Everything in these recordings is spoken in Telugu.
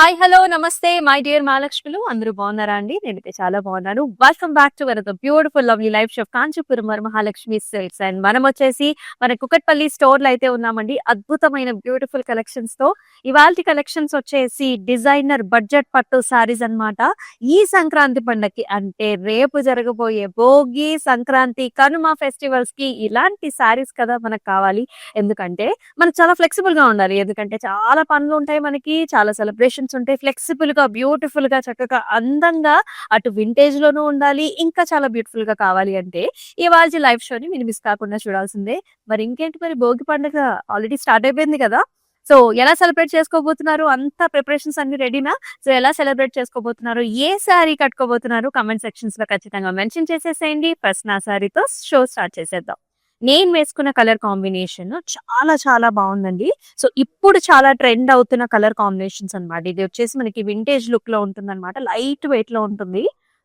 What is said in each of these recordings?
హాయ్ హలో నమస్తే మై డియర్ మహాలక్ష్మిలు అందరూ బాగున్నారా అండి? నేనైతే చాలా బాగున్నాను. Welcome back to another beautiful lovely life show Kanchipuram Varamahalakshmi silks. And మనం వచ్చేసి మన కుకట్పల్లి స్టోర్ లో అయితే ఉన్నామండి. అద్భుతమైన బ్యూటిఫుల్ కలెక్షన్స్ తో. ఇవాల్టి కలెక్షన్స్ వచ్చేసి డిజైనర్ బడ్జెట్ పట్టు సారీస్ అన్నమాట. ఈ సంక్రాంతి పండగకి అంటే రేపు జరగబోయే భోగి, సంక్రాంతి, కనుమ ఫెస్టివల్స్ కి ఇలాంటి సారీస్ కదా మనకు కావాలి. ఎందుకంటే మనకు చాలా ఫ్లెక్సిబుల్ గా ఉండాలి. ఎందుకంటే చాలా పనులు ఉంటాయి, మనకి చాలా సెలబ్రేషన్స్ ఉంటాయి. ఫ్లెక్సిబుల్ గా, బ్యూటిఫుల్ గా, చక్కగా అందంగా అటు వింటేజ్ లోనూ ఉండాలి, ఇంకా చాలా బ్యూటిఫుల్ గా కావాలి అంటే ఇవాళ లైవ్ షోని మీరు మిస్ కాకుండా చూడాల్సిందే. మరి ఇంకేంటి, మరి భోగి పండుగ ఆల్రెడీ స్టార్ట్ అయిపోయింది కదా. సో ఎలా సెలబ్రేట్ చేసుకోబోతున్నారు? అంతా ప్రిపరేషన్స్ అన్ని రెడీనా? సో ఎలా సెలబ్రేట్ చేసుకోబోతున్నారు, ఏ శారీ కట్టుకోబోతున్నారు, కమెంట్ సెక్షన్స్ లో ఖచ్చితంగా మెన్షన్ చేసేసేయండి. ఫస్ట్ నా శారీతో షో స్టార్ట్ చేసేద్దాం. నేను వేసుకున్న కలర్ కాంబినేషన్ చాలా చాలా బాగుందండి. సో ఇప్పుడు చాలా ట్రెండ్ అవుతున్న కలర్ కాంబినేషన్స్ అన్నమాట. ఇది వచ్చేసి మనకి వింటేజ్ లుక్ లో ఉంటుంది అనమాట, లైట్ వెయిట్ లో ఉంటుంది.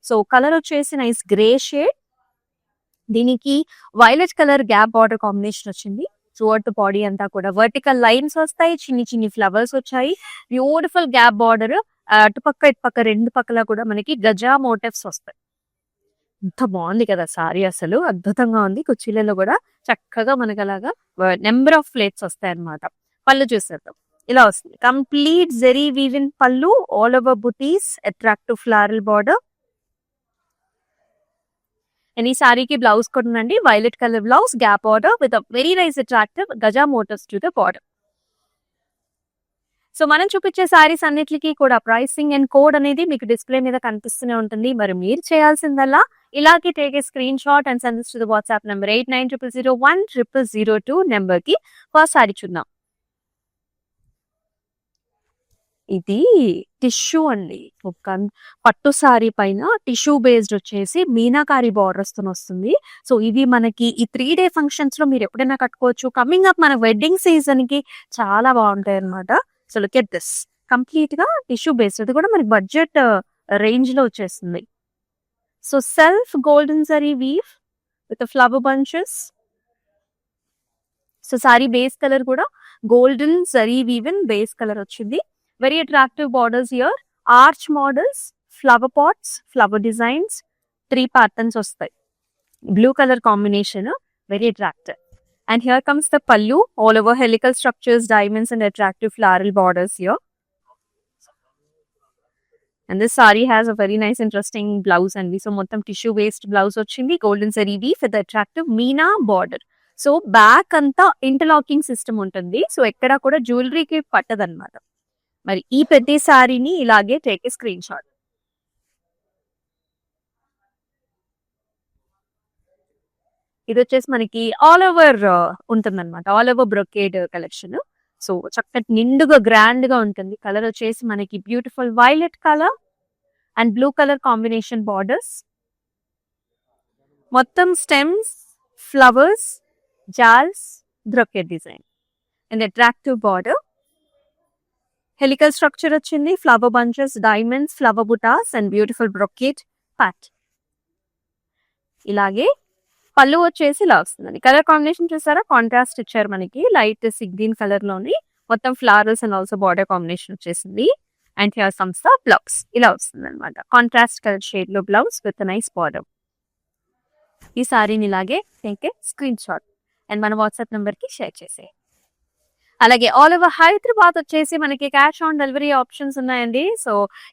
సో కలర్ వచ్చేసి నైస్ గ్రే షేడ్, దీనికి violet colour gap border combination వచ్చింది. త్రూఅవుట్ ద బాడీ అంతా కూడా వర్టికల్ లైన్స్ వస్తాయి, చిన్ని చిన్ని ఫ్లవర్స్ వచ్చాయి, బ్యూటిఫుల్ గ్యాప్ బార్డర్. అటుపక్క ఇటుపక్క రెండు పక్కల కూడా మనకి గజా మోటివ్స్ వస్తాయి. ఎంత బాగుంది కదా సారీ, అసలు అద్భుతంగా ఉంది. కుర్చీలలో కూడా చక్కగా మనకి అలాగా నెంబర్ ఆఫ్ ప్లేట్స్ వస్తాయి అన్నమాట. పళ్ళు చూసేద్దాం. ఇలా వస్తుంది complete zari woven pallu, all over butis, attractive floral border. And ఈ సారీకి బ్లౌజ్ కూడా ఉందండి, violet colour blouse, gap border with very nice attractive gaja motifs to the border. So మనం చూపించే సారీస్ అన్నిటికీ కూడా ప్రైసింగ్ అండ్ కోడ్ అనేది మీకు డిస్ప్లే మీద కనిపిస్తూనే ఉంటుంది. మరి మీరు చేయాల్సిందల్లా ఇలాగే take a screen shot and send to the WhatsApp number 8900010002 number కి ఫస్ట్ సారీ చూద్దాం. ఇది టిష్యూ అండి. ఒక పట్టు సారీ పైన టిష్యూ బేస్డ్ వచ్చేసి మీనాకారి బార్డర్స్ తో వస్తుంది. సో ఇవి మనకి ఈ 3 డే ఫంక్షన్స్ లో మీరు ఎప్పుడైనా కట్టుకోవచ్చు. కమింగ్ అప్ మన వెడ్డింగ్ సీజన్ కి చాలా బాగుంటాయి అన్నమాట. So look at this, complete గా టిష్యూ బేస్డ్. ఇది కూడా మనకి బడ్జెట్ రేంజ్ లో వచ్చేస్తుంది. So self golden zari weave with flower bunches. So sari base colour కూడా golden zari weave in base colour వచ్చింది. Very attractive borders here, arch models, flower pots, flower designs, 3 patterns వస్తాయి. Blue colour combination, very attractive. And here comes the pallu, all over helical structures, diamonds and attractive floral borders here. And this saree has a very nice interesting blouse and so mottam tissue based blouse ochindi, golden zari weave with the attractive meena border. So back anta interlocking system untundi. So ekkada kuda jewelry ki pattadannamata. Mari ee prati saree ni ilage take a screenshot. ఇది వచ్చేసి మనకి ఆల్ ఓవర్ ఉంటుందన్నమాట, all over brocade collection. So చక్కటి నిండుగా గ్రాండ్ గా ఉంటుంది. కలర్ వచ్చేసి మనకి beautiful violet colour and blue colour combination borders. మొత్తం స్టెమ్స్, ఫ్లవర్స్, జాల్స్, brocade design and attractive border. Helical structure వచ్చింది, flower bunches, diamonds, flower buttas and beautiful brocade pat. ఇలాగే పళ్ళు వచ్చేసి ఇలా వస్తుందండి. కలర్ కాంబినేషన్ చూసారా, కాంట్రాస్ట్ ఇచ్చారు మనకి, లైట్ సీ గ్రీన్ కలర్ లోని మొత్తం flowers and also border combination వచ్చేసింది. And here comes the blouse, ఇలా వస్తుంది అనమాట, కాంట్రాస్ట్ కలర్ షేడ్ లో బ్లౌజ్ విత్ నైస్ బార్డర్. ఈ సారీని ఇలాగే take a screen shot and మన వాట్సాప్ నెంబర్ కి షేర్ చేసే. అలాగే ఆల్ ఓవర్ హైదరాబాద్ వచ్చేసి మనకి క్యాష్ ఆన్ డెలివరీ ఆప్షన్స్ ఉన్నాయండి. సో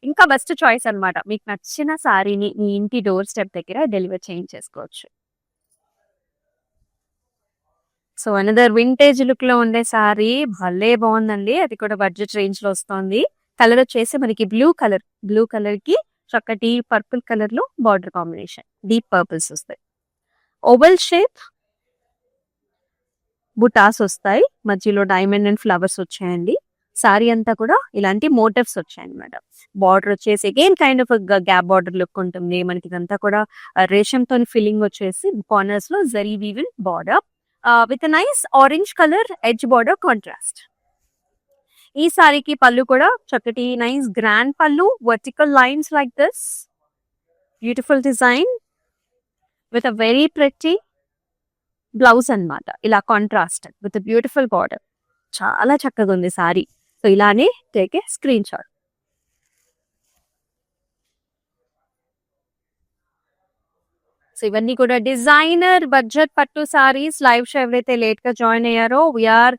ఇంకా బెస్ట్ చాయిస్ అనమాట. మీకు నచ్చిన సారీని మీ ఇంటి డోర్ స్టెప్ దగ్గర డెలివర్ చేయించేసుకోవచ్చు. సో అనదర్ వింటేజ్ లుక్ లో ఉండే సారీ భలే బాగుందండి. అది కూడా బడ్జెట్ రేంజ్ లో వస్తుంది. కలర్ వచ్చేసి మనకి బ్లూ కలర్ కి చక్కటి పర్పుల్ కలర్ లో బార్డర్ కాంబినేషన్, డీప్ పర్పుల్స్ వస్తాయి. ఓవల్ షేప్ బుటాస్ వస్తాయి, మధ్యలో డైమండ్ అండ్ ఫ్లవర్స్ వచ్చాయండి. సారీ అంతా కూడా ఇలాంటి మోటివ్స్ వచ్చాయి అనమాట. బార్డర్ వచ్చేసి again kind of gap border look ఉంటుంది మనకి. ఇదంతా కూడా రేషంతో ఫిల్లింగ్ వచ్చేసి కార్నర్స్ లో zari weevil border with a nice orange color edge border contrast. ఈ సారీకి పళ్ళు కూడా చక్కటి nice grand pallu, vertical lines like this, beautiful design with a very pretty blouse అన్నమాట. ఇలా కాంట్రాస్ట్ విత్ బ్యూటిఫుల్ బార్డర్, చాలా చక్కగా ఉంది సారీ. సో ఇలానే take a screen shot. So ఇవన్నీ కూడా డిజైనర్ బడ్జెట్ పట్టు సారీస్. లైవ్ షో ఎవరైతే లేట్ గా జాయిన్ అయ్యారో we are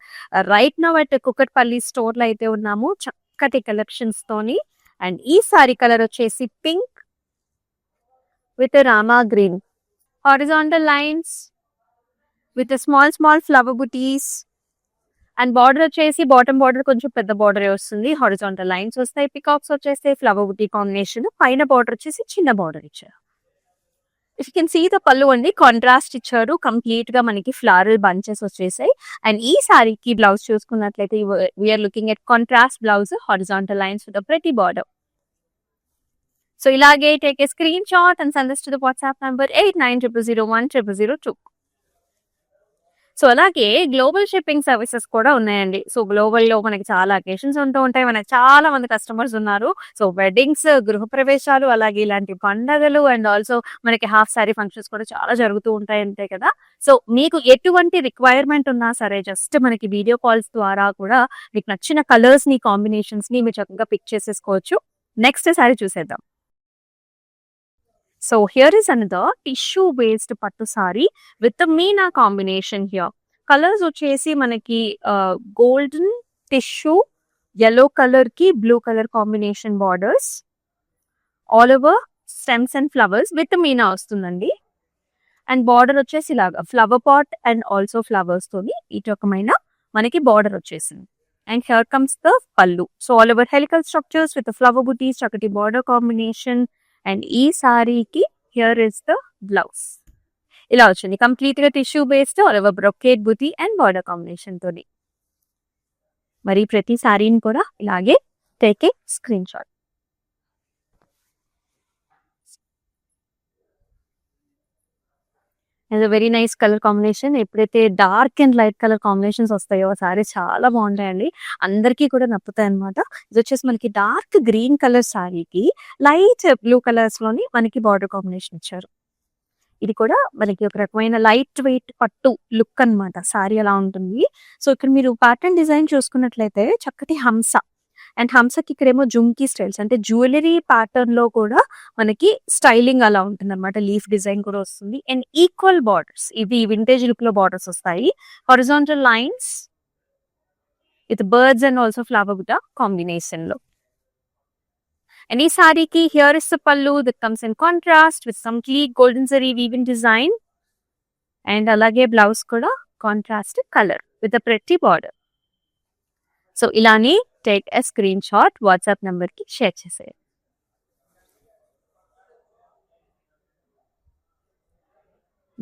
right now at Kukatpally store లో అయితే ఉన్నాము, చక్కటి కలెక్షన్స్ తోని. అండ్ ఈ సారీ కలర్ వచ్చేసి pink with Rama green, horizontal lines with small small flower butis. And border వచ్చేసి బాటమ్ బార్డర్ కొంచెం పెద్ద బార్డర్ వస్తుంది, హారిజాంటల్ లైన్స్ వస్తాయి, పికాక్స్ వచ్చేసి ఫ్లవర్ బుటీ కాంబినేషన్, పైన బార్డర్ వచ్చేసి చిన్న బార్డర్ ఇచ్చారు. If you can see the pallu అండి, కాంట్రాస్ట్ ఇచ్చారు, కంప్లీట్ గా మనకి ఫ్లారల్ బంచెస్ వచ్చేసాయి. అండ్ ఈ సారీకి బ్లౌజ్ చూసుకున్నట్లయితే we're looking at contrast blouse, horizontal lines with pretty border. So ఇలాగే take a screen shot and send this to the WhatsApp number 8900010002. So అలాగే గ్లోబల్ షిప్పింగ్ సర్వీసెస్ కూడా ఉన్నాయండి. సో గ్లోబల్ లో మనకి చాలా అకేషన్స్ ఉంటూ ఉంటాయి, మనకి చాలా మంది కస్టమర్స్ ఉన్నారు. సో వెడ్డింగ్స్, గృహప్రవేశాలు, అలాగే ఇలాంటి పండగలు అండ్ ఆల్సో మనకి హాఫ్ సారీ ఫంక్షన్స్ కూడా చాలా జరుగుతూ ఉంటాయి అంతే కదా. సో మీకు ఎటువంటి రిక్వైర్మెంట్ ఉన్నా సరే జస్ట్ మనకి వీడియో కాల్స్ ద్వారా కూడా మీకు నచ్చిన కలర్స్ ని, కాంబినేషన్స్ ని మీరు చక్కగా పిక్ చేసేసుకోవచ్చు. నెక్స్ట్ సారీ చూసేద్దాం. So here is another tissue based pattu sari with meena combination. Here colours వచ్చేసి మనకి గోల్డెన్ టిష్యూ, yellow కలర్ కి blue colour combination borders, all over stems and flowers with meena వస్తుందండి. అండ్ బార్డర్ వచ్చేసి ఇలాగా flower pot and also flowers తోని ఈ రకమైన మనకి బార్డర్ వచ్చేసింది. And here comes the pallu. So all over helical structures with flower butis, చక్కటి బార్డర్ కాంబినేషన్. అండ్ ఈ సారీకి హియర్ ఇస్ ద బ్లౌజ్. ఇలా వచ్చింది కంప్లీట్ గా tissue based all over brocade బుటీ అండ్ బార్డర్ కాంబినేషన్ తోని. మరి ప్రతి సారీని కూడా ఇలాగే take a screen shot. Very nice colour combination. ఎప్పుడైతే dark and light colour combinations వస్తాయో సారీ చాలా బాగుంటాయండి, అందరికీ కూడా నప్పుతాయి అనమాట. ఇది వచ్చేసి మనకి డార్క్ గ్రీన్ కలర్ సారీకి లైట్ బ్లూ కలర్స్ లోని మనకి బార్డర్ కాంబినేషన్ ఇచ్చారు. ఇది కూడా మనకి ఒక రకమైన లైట్ వెయిట్ పట్టు లుక్ అన్నమాట. సారీ అలా ఉంటుంది. సో ఇక్కడ మీరు ప్యాటర్న్ డిజైన్ చూసుకున్నట్లయితే చక్కటి హంస, అండ్ హంసకి ఇక్కడేమో జుమ్కీ స్టైల్స్, అంటే జ్యువెలరీ ప్యాటర్న్ లో కూడా మనకి స్టైలింగ్ అలా ఉంటుంది అనమాట. లీఫ్ డిజైన్ కూడా వస్తుంది. అండ్ ఈక్వల్ బార్డర్స్, ఇవి వింటేజ్ లుక్ లో బార్డర్స్ వస్తాయి, horizontal lines with birds and also flower buta combination లో. అండ్ ఈ సారీకి here is the pallu that comes in contrast with some sleek golden zari weaving design. And అలాగే బ్లౌజ్ కూడా contrast colour with a pretty border. So ఇలానే take a screen shot, WhatsApp number కి షేర్ చేసేయండి.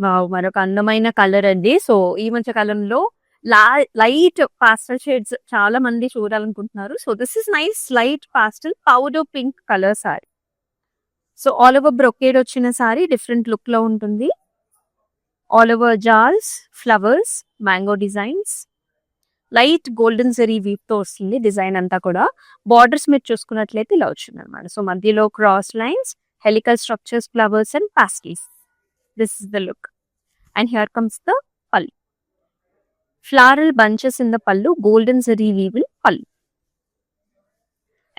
వావ్, మరొక అందమైన కలర్ అండి. సో ఈ మధ్య కాలంలో లైట్ పాస్టల్ షేడ్స్ చాలా మంది చూడాలనుకుంటున్నారు. So this is nice light pastel powder pink colour sari. So all over brocade వచ్చిన సారీ డిఫరెంట్ లుక్ లో ఉంటుంది. ఆల్ ఓవర్ జాల్స్, flowers, mango designs, light golden zari weave తో వస్తుంది డిజైన్ అంతా కూడా. బార్డర్స్ మీరు చూసుకున్నట్లయితే ఇలా వచ్చింది అనమాట. సో మధ్యలో cross lines, helical structures, flowers and paisleys. This is the look. And here comes the pallu, floral bunches in the pallu, golden zari weave pallu.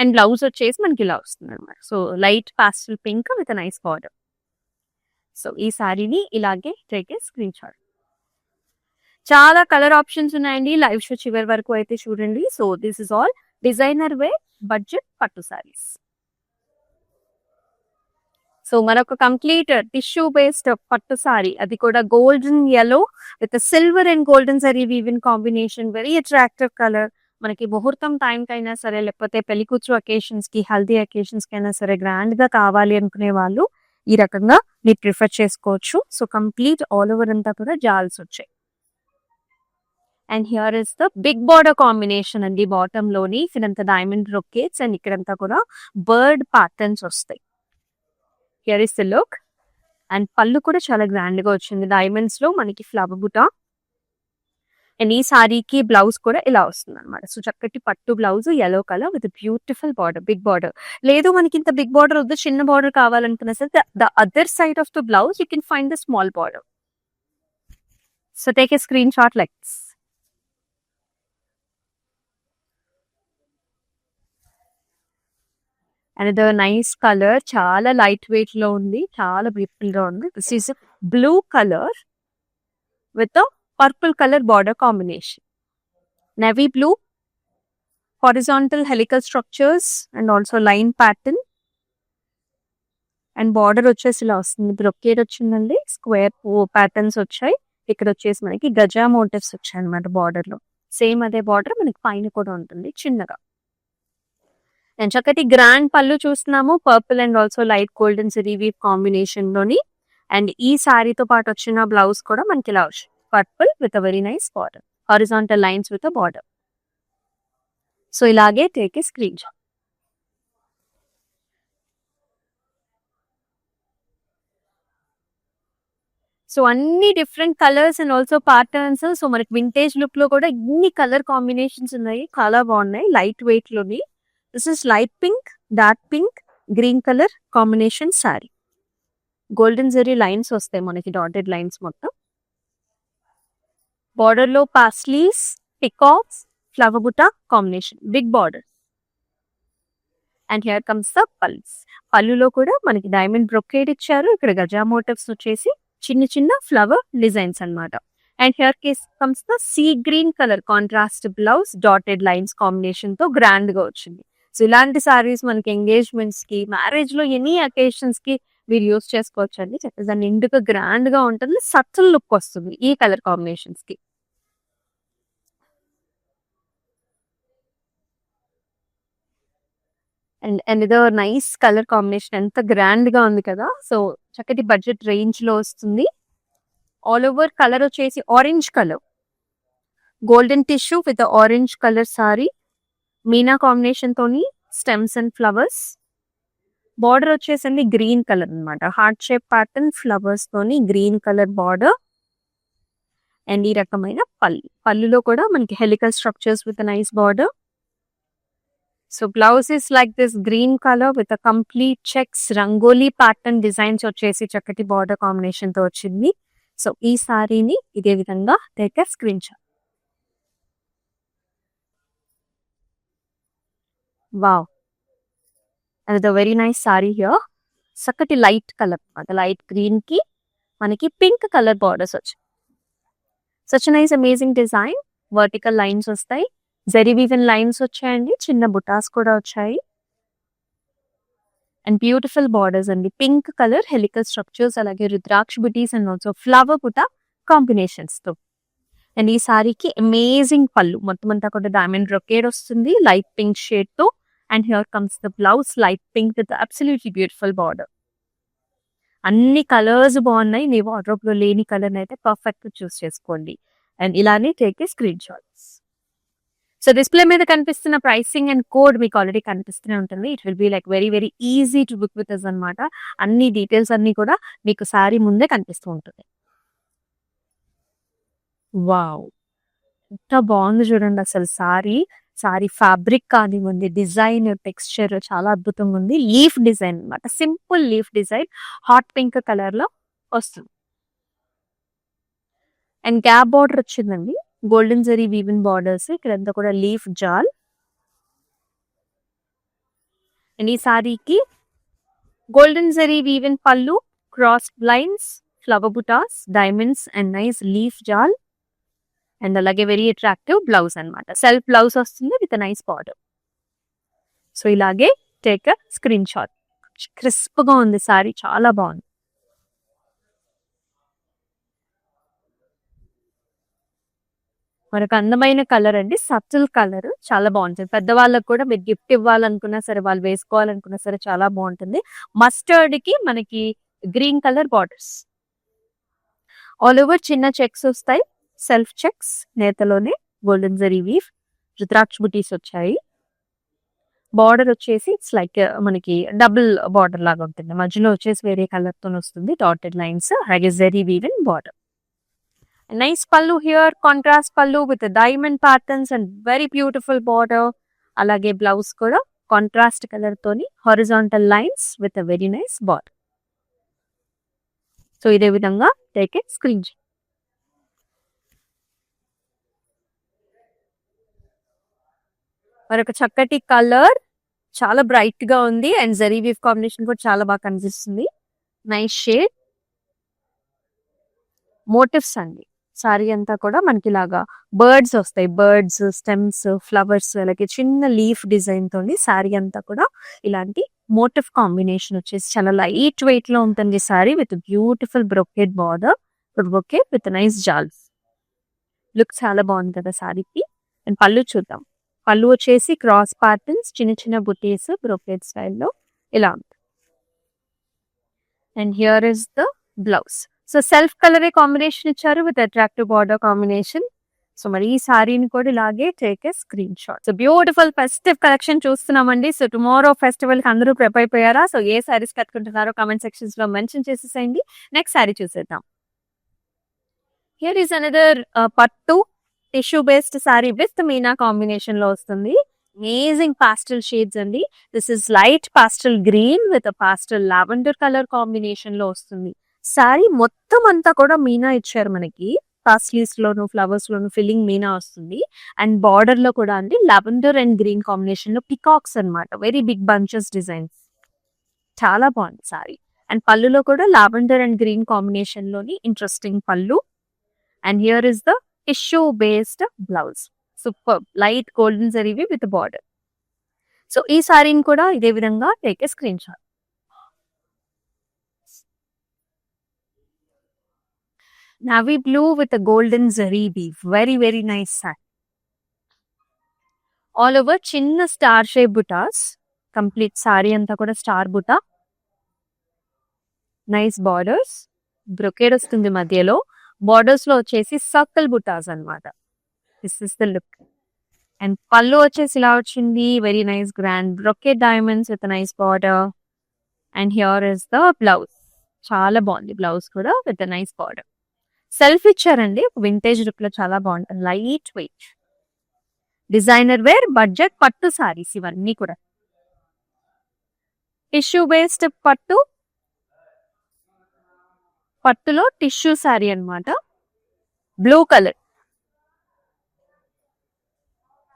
And blouse వచ్చేసి మనకి ఇలా వస్తుంది అనమాట. So light pastel pink with nice border. So ఈ సారీని ఇలాగే టేక్ ఏ స్క్రీన్ షాట్. చాలా కలర్ ఆప్షన్స్ ఉన్నాయండి, లైవ్ షో చివరి వరకు అయితే చూడండి. So this is all designer wear budget పట్టు సారీస్. సో మరొక కంప్లీట్ టిష్యూ బేస్డ్ పట్టు సారీ, అది కూడా golden yellow with silver and golden zari weaving combination. Very attractive colour. మనకి ముహూర్తం టైం కైనా సరే, లేకపోతే పెళ్లి కూతురు అకేషన్స్ కి, హల్దీ అకేషన్స్ కైనా సరే గ్రాండ్ గా కావాలి అనుకునే వాళ్ళు ఈ రకంగా మీరు ప్రిఫర్ చేసుకోవచ్చు. సో కంప్లీట్ ఆల్ ఓవర్ అంతా కూడా జాల్స్ వచ్చాయి. And here is the big border combination అండి. బాటమ్ లోని ఇక్కడంతా డైమండ్ బ్రొకేట్స్ అండ్ ఇక్కడంతా కూడా బర్డ్ ప్యాటర్న్స్ వస్తాయి. Here is the look. And pallu కూడా చాలా గ్రాండ్ గా వచ్చింది, డైమండ్స్ లో మనకి ఫ్లవర్ బుటా. అండ్ ఈ సారీకి బ్లౌజ్ కూడా ఇలా వస్తుంది అనమాట. సో చక్కటి pattu blouse, yellow colour with beautiful border, big border. లేదు మనకి ఇంత బిగ్ బార్డర్ వద్దు, చిన్న బార్డర్ కావాలనుకున్నా సరే, the other side of the blouse you can find the small border. So take a screen shot like this. Another nice colour, చాలా లైట్ వెయిట్ లో ఉంది, చాలా బ్యూటిఫుల్ గా ఉంది. This is blue colour with purple colour border combination. Navy blue, horizontal helical structures and also line pattern. And border వచ్చేసి ఇలా వస్తుంది, బ్రొకేడ్ వచ్చిందండి, స్క్వేర్ ప్యాటర్న్స్ వచ్చాయి. ఇక్కడ వచ్చేసి మనకి గజా మోటివ్స్ వచ్చాయి అనమాట బార్డర్ లో. సేమ్ అదే బార్డర్ మనకి పైన కూడా ఉంటుంది చిన్నగా. అండ్ చక్కటి గ్రాండ్ పళ్ళు చూస్తున్నాము, purple and also light golden zari weave combination లోని. అండ్ ఈ సారీతో పాటు వచ్చిన బ్లౌజ్ కూడా మనకి ఇలా వచ్చింది, purple with a very nice border, horizontal lines with a border. So ఇలాగే take a screen shot. So అన్ని different colours and also patterns. So మనకి వింటేజ్ లుక్ లో కూడా ఇన్ని కలర్ కాంబినేషన్స్ ఉన్నాయి, చాలా బాగున్నాయి, లైట్ వెయిట్ లోని. This is light pink, dark pink, green colour combination sari. Golden zari lines వస్తాయి మనకి, డాటెడ్ లైన్స్ మొత్తం. బార్డర్ లో paisleys, peacocks, flower buta combination, big border. And here comes the pallus. పళ్ళులో కూడా మనకి డైమండ్ బ్రొకేడ్ ఇచ్చారు, ఇక్కడ గజా మోటివ్స్ వచ్చేసి చిన్న చిన్న ఫ్లవర్ డిజైన్స్ అన్నమాట. And here comes the sea green colour contrast blouse, dotted lines combination తో గ్రాండ్ గా వచ్చింది. సో ఇలాంటి సారీస్ మనకి ఎంగేజ్మెంట్స్ కి, మ్యారేజ్ లో ఎనీ అకేషన్స్ కి మీరు యూస్ చేసుకోవచ్చు అండి. చక్కగా నిండుగా గ్రాండ్ గా ఉంటుంది, సటిల్ లుక్ వస్తుంది ఈ కలర్ కాంబినేషన్స్ కి. And another nice colour combination, ఎంత గ్రాండ్ గా ఉంది కదా. సో చక్కటి బడ్జెట్ రేంజ్ లో వస్తుంది. ఆల్ ఓవర్ కలర్ వచ్చేసి orange colour, golden tissue with orange colour sari, మీనా కాంబినేషన్ తోని స్టెమ్స్ అండ్ ఫ్లవర్స్. బార్డర్ వచ్చేసండి గ్రీన్ కలర్ అన్నమాట, హార్ట్ షేప్ ప్యాటర్న్, ఫ్లవర్స్ తోని గ్రీన్ కలర్ బార్డర్. అండ్ ఈ రకమైన పళ్ళులో కూడా మనకి helical structures with nice border. So blouse is like this green colour with a complete checks, rangoli pattern designs వచ్చేసి చక్కటి బార్డర్ కాంబినేషన్ తో వచ్చింది. సో ఈ సారీని ఇదే విధంగా take a screen shot. Wow, అది వెరీ నైస్ సారీ హియర్. చక్కటి లైట్ కలర్ అన్నమాట, లైట్ గ్రీన్ కి మనకి పింక్ కలర్ బార్డర్స్ వచ్చాయి. Such nice amazing design. Vertical lines వస్తాయి, జరీ వీవెన్ లైన్స్ వచ్చాయండి, చిన్న బుటాస్ కూడా వచ్చాయి. అండ్ బ్యూటిఫుల్ బార్డర్స్ అండి, పింక్ కలర్ హెలికల్ స్ట్రక్చర్స్, అలాగే rudraksha butis and also flower buta combinations తో. అండ్ ఈ సారీకి అమేజింగ్ పళ్ళు, మొత్తం అంతా కూడా డైమండ్ బ్రొకేడ్ వస్తుంది లైట్ పింక్ షేడ్ తో. And here comes the blouse, light pink with absolutely beautiful border. అన్ని కలర్స్ బాగున్నాయి, మీ వార్డ్రోబ్ లో లేని కలర్ అయితే పర్ఫెక్ట్ చూస్ చేసుకోండి. అండ్ ఇలానే take a screenshots. So display మీద కనిపిస్తున్న ప్రైసింగ్ అండ్ కోడ్ మీకు ఆల్రెడీ కనిపిస్తూనే ఉంటుంది. It will be like very very easy to book with us అనమాట. అన్ని డీటెయిల్స్ అన్ని కూడా మీకు సారీ ముందే కనిపిస్తూ ఉంటుంది. వావ్, ఎంత బాగుంది చూడండి అసలు సారీ. సారీ ఫ్యాబ్రిక్ కానివ్వండి, డిజైన్, టెక్స్చర్ చాలా అద్భుతంగా ఉంది. లీఫ్ డిజైన్ అనమాట, simple leaf design, hot pink colour లో వస్తుంది. అండ్ గ్యాప్ బార్డర్ వచ్చిందండి, గోల్డెన్ జరీ వీవెన్ బార్డర్స్, ఇక్కడంతా కూడా లీఫ్ జాల్. అండ్ ఈ సారీకి golden zari woven pallu, cross lines, flower బుటాస్, డైమండ్స్ అండ్ నైస్ లీఫ్ జాల్. అండ్ అలాగే వెరీ అట్రాక్టివ్ బ్లౌజ్ అనమాట, సెల్ఫ్ బ్లౌజ్ వస్తుంది విత్ నైస్ బార్డర్. సో ఇలాగే టేక్ స్క్రీన్ షాట్. క్రిస్ప్ గా ఉంది సారీ, చాలా బాగుంది. మరొక అందమైన కలర్ అండి, సటిల్ కలర్, చాలా బాగుంటుంది. పెద్దవాళ్ళకు కూడా మీరు గిఫ్ట్ ఇవ్వాలనుకున్నా సరే, వాళ్ళు వేసుకోవాలనుకున్నా సరే చాలా బాగుంటుంది. మస్టర్డ్ కి మనకి green colour borders, all over చిన్న చెక్స్ వస్తాయి, సెల్ఫ్ చెక్స్, నేతలోనే గోల్డెన్ జరీ వీవ్, రుద్రాక్ష బుటీస్ వచ్చాయి. బార్డర్ వచ్చేసి ఇట్స్ లైక్ మనకి డబుల్ బార్డర్ లాగా ఉంటుంది, మధ్యలో వచ్చేసి వేరే కలర్ తో వస్తుంది, డాటెడ్ లైన్స్, అలాగే zari weave and border. Nice pallu here, contrast pallu with diamond patterns and very beautiful border. అలాగే బ్లౌజ్ కూడా కాంట్రాస్ట్ కలర్ తోని horizontal lines with very nice border. So ఇదే విధంగా టేక్ ఏ స్క్రీన్ షాట్. మరొక చక్కటి కలర్, చాలా బ్రైట్ గా ఉంది అండ్ జరీ వీవ్ కాంబినేషన్ కూడా చాలా బాగా కనిపిస్తుంది. నైస్ షేడ్ మోటివ్స్ అండి. సారీ అంతా కూడా మనకి ఇలాగా బర్డ్స్ వస్తాయి. బర్డ్స్, స్టెమ్స్, ఫ్లవర్స్ అలాగే చిన్న లీఫ్ డిజైన్ తోని సారీ అంతా కూడా ఇలాంటి మోటివ్ కాంబినేషన్ వచ్చేసి చాలా లైట్ వెయిట్ లో ఉంటుంది sari with beautiful brocade border, brocade with nice జాల్స్. లుక్ చాలా బాగుంది కదా సారీకి. అండ్ పళ్ళు చూద్దాం. పళ్ళు వచ్చేసి క్రాస్ ప్యాటర్న్స్, చిన్న చిన్న బుటీస్ బ్రొకెట్ స్టైల్లో ఇలా ఉంది. And here is the blouse. So self కలరే కాంబినేషన్ ఇచ్చారు with attractive border combination. So మరి ఈ సారీని కూడా ఇలాగే take a screen shot. So beautiful festive collection చూస్తున్నామండి. సో టుమారో ఫెస్టివల్ కి అందరూ ప్రిపేర్ అయిపోయారా? సో ఏ సారీస్ కట్టుకుంటున్నారో కామెంట్ సెక్షన్స్ లో మెన్షన్ చేసేసేయండి. నెక్స్ట్ సారీ చూసేద్దాం. హియర్ ఈస్ అనదర్ పట్టు tissue based sorry with meena combination లో వస్తుంది. అమేజింగ్ పాస్టల్ షేడ్స్ అండి. This is light pastel green with pastel lavender colour combination లో వస్తుంది. సారీ మొత్తం అంతా కూడా మీనా ఇచ్చారు మనకి. పాస్లీస్ లోను ఫ్లవర్స్ లోను ఫిల్లింగ్ మీనా వస్తుంది. అండ్ బార్డర్ లో కూడా అండి లావెండర్ అండ్ గ్రీన్ కాంబినేషన్ లో పికాక్స్ అన్నమాట. Very big bunches designs. చాలా బాగుంది సారీ. అండ్ పళ్ళులో కూడా లావెండర్ అండ్ గ్రీన్ కాంబినేషన్ లోని interesting pallu. And here is the tissue based blouse. Super light golden జరీవి విత్ బార్డర్. సో ఈ సారీని కూడా ఇదే విధంగా take a screen shot. Navy blue with a golden zari weave. Very, very nice sack. All over chinna star shape buttas. Complete saree anta kuda star butta. Nice borders. Brocade vastundi madhyalo. Borders lo vachesi circle buttas annamata. This is the look. And pallu vachesi ila vachindi. Very nice grand brocade diamonds with a nice border. And here is the blouse. Chala bondi blouse kuda with a nice border. Self ఇచ్చారండి. వింటేజ్ లుక్ లో చాలా బాగుంటుంది. Light weight designer wear budget పట్టు సారీస్ ఇవన్నీ కూడా. టిష్యూ బేస్డ్ పట్టు, పట్టులో టిష్యూ సారీ అన్నమాట. Blue colour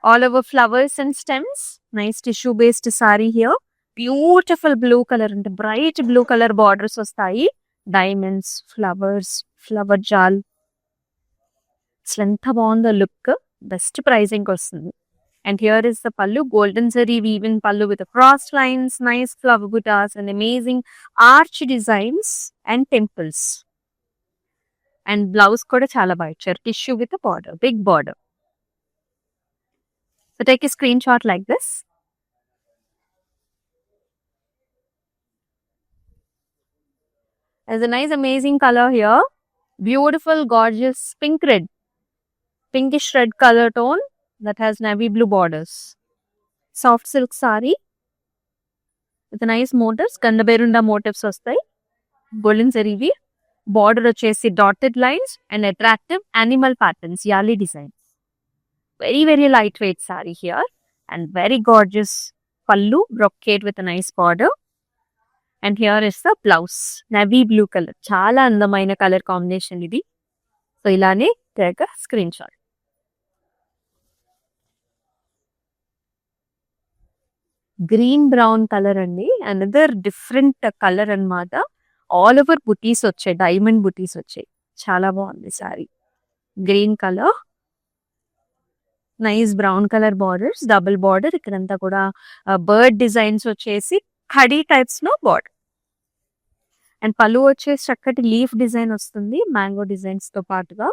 all over flowers and stems. Nice tissue based sari here. Beautiful blue colour అంటే బ్రైట్ బ్లూ కలర్ బార్డర్స్ వస్తాయి. డైమండ్స్, ఫ్లవర్స్, ఫ్లవర్ జాల్. అసలు ఎంత బాగుందో లుక్. బెస్ట్ ప్రైజింగ్ వస్తుంది. And here is the pallu. Golden zari weaving pallu with cross lines, nice flower buttas and amazing arch designs and temples. And blouse కూడా చాలా బాగా ఇచ్చారు. Tissue with border, big border. So take a screen shot like this. There's a nice amazing color here. Beautiful gorgeous pink red. Pinkish red color tone that has navy blue borders. Soft silk saree with nice motifs. Gandaberunda motifs vastayi. Golden zari weave. Border vachesi dotted lines and attractive animal patterns. Yali designs. Very, very lightweight saree here. And very gorgeous pallu. Brocade with a nice border. And here is the blouse. Navy blue colour. చాలా అందమైన కలర్ కాంబినేషన్ ఇది. సో ఇలానే take screen shot. Green brown colour అండి. అనదర్ డిఫరెంట్ కలర్ అన్నమాట. ఆల్ ఓవర్ బుటీస్ వచ్చాయి. డైమండ్ బుటీస్ వచ్చాయి. చాలా బాగుంది sorry. Green colour, nice brown colour borders, double border. ఇక్కడంతా కూడా బర్డ్ డిజైన్స్ వచ్చేసి కడీ టైప్స్ లో బార్డర్. అండ్ పళ్ళు వచ్చేసి చక్కటి లీఫ్ డిజైన్ వస్తుంది. మ్యాంగో డిజైన్స్ తో పాటుగా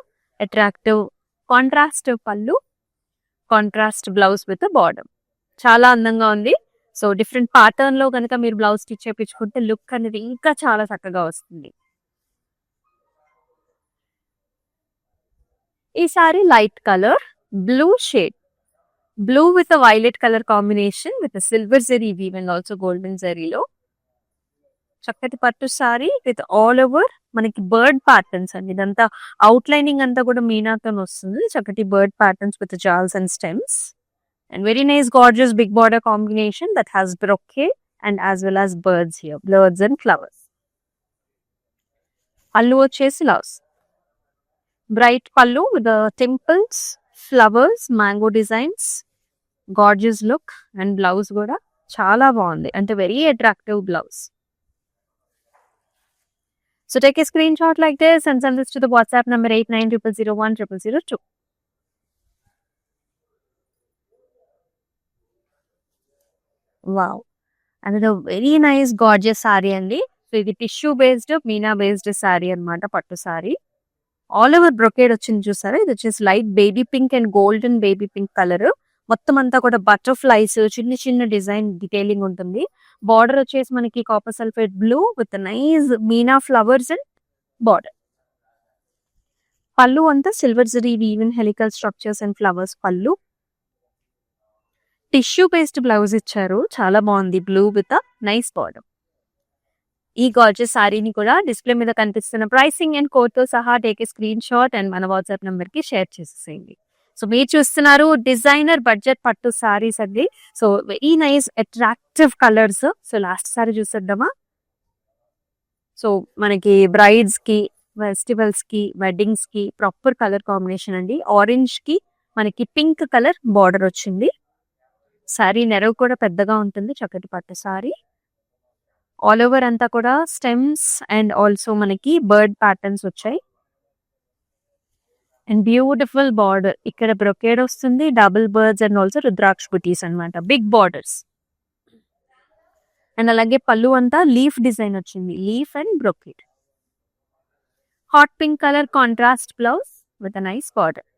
అట్రాక్టివ్ కాంట్రాస్ట్ పళ్ళు, కాంట్రాస్ట్ బ్లౌజ్ విత్ బార్డర్. చాలా అందంగా ఉంది. సో డిఫరెంట్ ప్యాటర్న్ లో కనుక మీరు బ్లౌజ్ స్టిచ్ చేయించుకుంటే లుక్ అనేది ఇంకా చాలా చక్కగా వస్తుంది. ఈ sari light colour blue shade. Blue with violet colour combination with silver zari weave and also golden జరీలో చక్కటి పట్టు సారీ విత్ ఆల్ ఓవర్ మనకి బర్డ్ ప్యాటర్న్స్ అండి. ఇదంతా అవుట్ లైనింగ్ అంతా కూడా మీనాతో వస్తుంది. చక్కటి బర్డ్ ప్యాటర్న్స్ విత్ జాల్స్ and stems and very nice gorgeous big border combination that has brocade and as well as birds here, birds and flowers. Pallu వచ్చేసి లవ్స్ బ్రైట్ పళ్ళు with temples, flowers, mango designs, gorgeous look. And blouse కూడా చాలా బాగుంది, అంటే very attractive blouse. So take a screen shot like this and send this to the WhatsApp number 8900010002. Wow, and very nice gorgeous sorry అండి. సో ఇది tissue based Meena based sorry అన్నమాట, పట్టు సారీ. ఆల్ ఓవర్ బ్రొకేడ్ వచ్చింది చూసారా, ఇది వచ్చేసి light baby pink and golden baby pink colour. మొత్తం అంతా కూడా బటర్ఫ్లైస్ చిన్న చిన్న డిజైన్ డీటెయిలింగ్ ఉంటుంది. బార్డర్ వచ్చేసి మనకి copper sulphate blue with nice Meena flowers and border. పళ్ళు అంతా silver zari woven helical structures and flowers పళ్ళు. టిష్యూ పేస్ట్ బ్లౌజ్ ఇచ్చారు, చాలా బాగుంది, బ్లూ విత్ నైస్ బార్డర్. ఈ గార్జియస్ సారీని కూడా డిస్ప్లే మీద కనిపిస్తున్న ప్రైసింగ్ అండ్ కోడ్ తో సహా take a screen shot and మన వాట్సాప్ నంబర్ కి షేర్ చేసేసేయండి. సో మీరు చూస్తున్నారు డిజైనర్ బడ్జెట్ పట్టు సారీస్ అండి. So very nice attractive colours. So last sorry చూసేద్దామా. సో మనకి బ్రైడ్స్ కి, ఫెస్టివల్స్ కి, వెడ్డింగ్స్ కి ప్రాపర్ కలర్ కాంబినేషన్ అండి. ఆరెంజ్ కి మనకి పింక్ కలర్ బార్డర్ వచ్చింది. సారీ నెరవు కూడా పెద్దగా ఉంటుంది, చక్కటి పట్టు సారీ. ఆల్ ఓవర్ అంతా కూడా స్టెమ్స్ అండ్ ఆల్సో మనకి బర్డ్ ప్యాటర్న్స్ వచ్చాయి. అండ్ బ్యూటిఫుల్ బార్డర్, ఇక్కడ బ్రొకేడ్ వస్తుంది, డబుల్ బర్డ్స్ అండ్ ఆల్సో రుద్రాక్ష బుటీస్ అన్నమాట, బిగ్ బార్డర్స్. అండ్ అలాగే పళ్ళు అంతా లీఫ్ డిజైన్ వచ్చింది, leaf and brocade. Hot pink colour contrast blouse with nice border.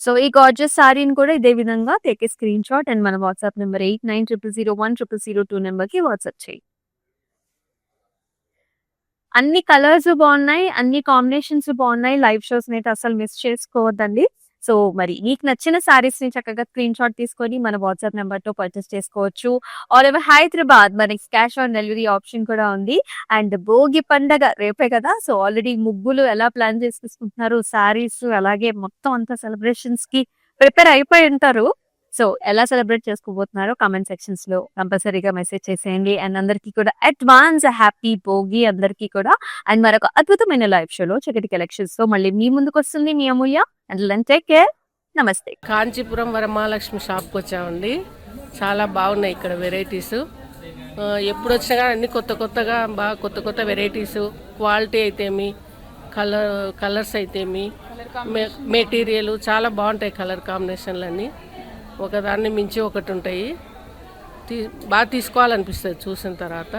So ఈ గార్జియస్ సారీని కూడా ఇదే విధంగా take a screen shot and మన వాట్సాప్ నెంబర్ 8900010002 నెంబర్కి వాట్సాప్ చేయి. అన్ని కలర్స్ బాగున్నాయి, అన్ని కాంబినేషన్స్ బాగున్నాయి. లైవ్ షోస్ అయితే అసలు మిస్ చేసుకోవద్దండి. సో మరి మీకు నచ్చిన సారీస్ ని చక్కగా స్క్రీన్ షాట్ తీసుకొని మన వాట్సాప్ నెంబర్ తో పర్చేస్ చేసుకోవచ్చు. ఆల్ ఓవర్ హైదరాబాద్ మనకి క్యాష్ ఆన్ డెలివరీ ఆప్షన్ కూడా ఉంది. అండ్ భోగి పండగ రేపే కదా, సో ఆల్రెడీ ముగ్గులు ఎలా ప్లాన్ చేసి తీసుకుంటున్నారు, సారీస్ అలాగే మొత్తం అంతా సెలబ్రేషన్స్ కి ప్రిపేర్ అయిపోయి ఉంటారు. సో ఎలా సెలబ్రేట్ చేసుకోబోతున్నారో కామెంట్ సెక్షన్స్ లో కంపల్సరీగా మెసేజ్ చేసేయండి. అండ్ అందరికీ కూడా అడ్వాన్స్ హ్యాపీ భోగి అందరికీ కూడా. అండ్ మరొక అద్భుతమైన లైవ్ షోలో చక్కటి కలెక్షన్స్ తో మళ్ళీ మీ ముందుకు వస్తుంది మీ అమూల్య. అండ్ టేక్ కేర్, నమస్తే. కాంచీపురం వరమహాలక్ష్మి షాప్కి వచ్చామండి. చాలా బాగున్నాయి ఇక్కడ వెరైటీస్. ఎప్పుడు వచ్చినా కానీ అన్ని కొత్త కొత్తగా బాగా కొత్త కొత్త వెరైటీస్, క్వాలిటీ అయితేమి, కలర్స్ అయితేమి, మెటీరియల్ చాలా బాగుంటాయి. కలర్ కాంబినేషన్లు అన్నీ ఒకదాన్ని మించి ఒకటి ఉంటాయి. బాగా తీసుకోవాలనిపిస్తుంది చూసిన తర్వాత.